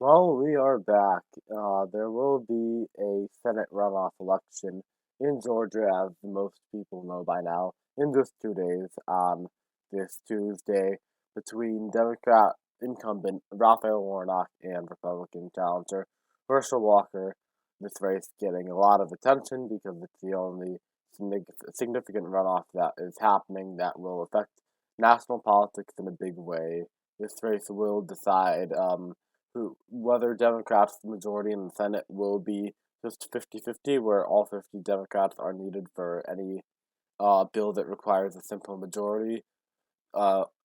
Well, we are back. There will be a Senate runoff election in Georgia, as most people know by now, in just 2 days on this Tuesday between Democrat incumbent Raphael Warnock and Republican challenger Herschel Walker. This race getting a lot of attention because it's the only significant runoff that is happening that will affect national politics in a big way. This race will decide whether Democrats, the majority in the Senate, will be just 50-50, where all 50 Democrats are needed for any bill that requires a simple majority,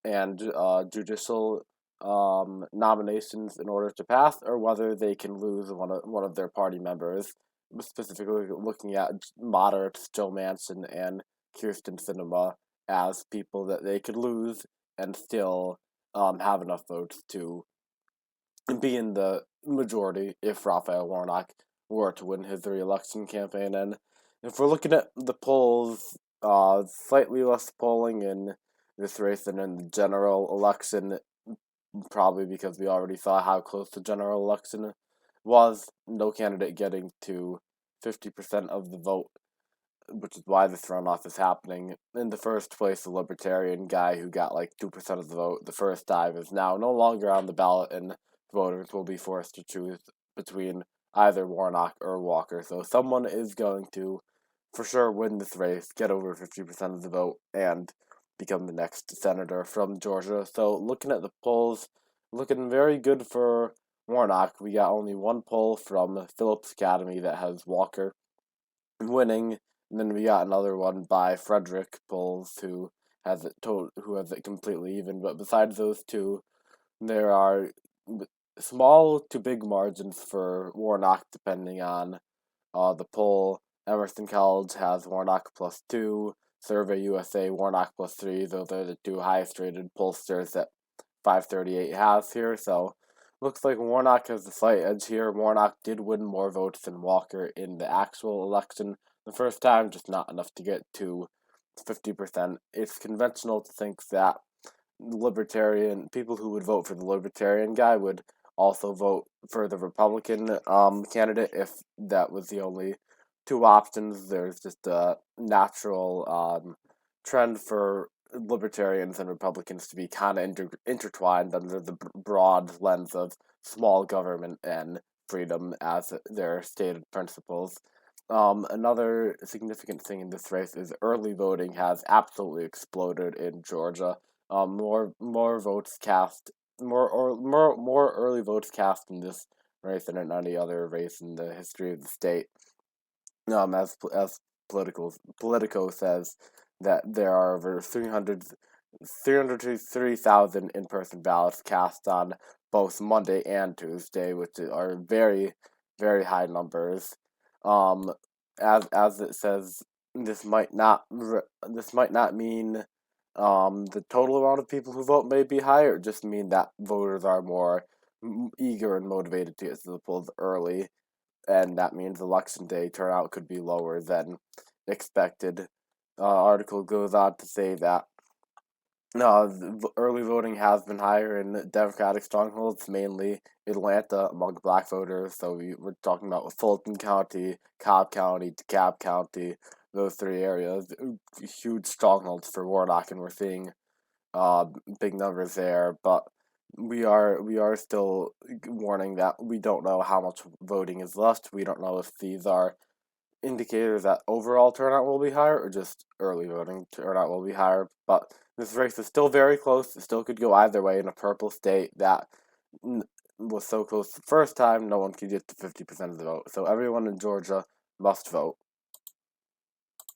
and judicial nominations in order to pass, or whether they can lose one of their party members. Specifically, looking at moderates Joe Manchin and Kirsten Sinema as people that they could lose and still have enough votes to be in the majority if Raphael Warnock were to win his re-election campaign. And if we're looking at the polls, slightly less polling in this race than in the general election, probably because we already saw how close the general election was. No candidate getting to 50% of the vote, which is why this runoff is happening. In the first place, the Libertarian guy who got like 2% of the vote the first time is now no longer on the ballot, and voters will be forced to choose between either Warnock or Walker. So someone is going to, for sure, win this race, get over 50% of the vote, and become the next senator from Georgia. So looking at the polls, looking very good for Warnock. We got only one poll from Phillips Academy that has Walker winning, and then we got another one by Frederick Polls who has it completely even. But besides those two, there are small to big margins for Warnock depending on the poll. Emerson College has Warnock +2. Survey USA Warnock +3. Those are the two highest rated pollsters that 538 has here. So looks like Warnock has the slight edge here. Warnock did win more votes than Walker in the actual election the first time, just not enough to get to 50%. It's conventional to think that libertarian people who would vote for the libertarian guy would also vote for the Republican candidate if that was the only two options. There's just a natural trend for libertarians and Republicans to be kind of intertwined under the broad lens of small government and freedom as their stated principles. Another significant thing in this race is early voting has absolutely exploded in Georgia. More votes cast, more early votes cast in this race than in any other race in the history of the state. As Politico says that there are over 300 to 3,000 in-person ballots cast on both Monday and Tuesday, which are very, very high numbers. Um, as it says, this might not mean the total amount of people who vote may be higher. It just mean that voters are more eager and motivated to get to the polls early, and that means election day turnout could be lower than expected. Article goes on to say that early voting has been higher in Democratic strongholds, mainly Atlanta among black voters. So we're talking about Fulton County, Cobb County, DeKalb County, those three areas, huge strongholds for Warnock, and we're seeing uh, big numbers there. But we are still warning that we don't know how much voting is left. We don't know if these are indicators that overall turnout will be higher or just early voting turnout will be higher. But this race is still very close. It still could go either way in a purple state that was so close the first time, no one could get to 50% of the vote. So everyone in Georgia must vote.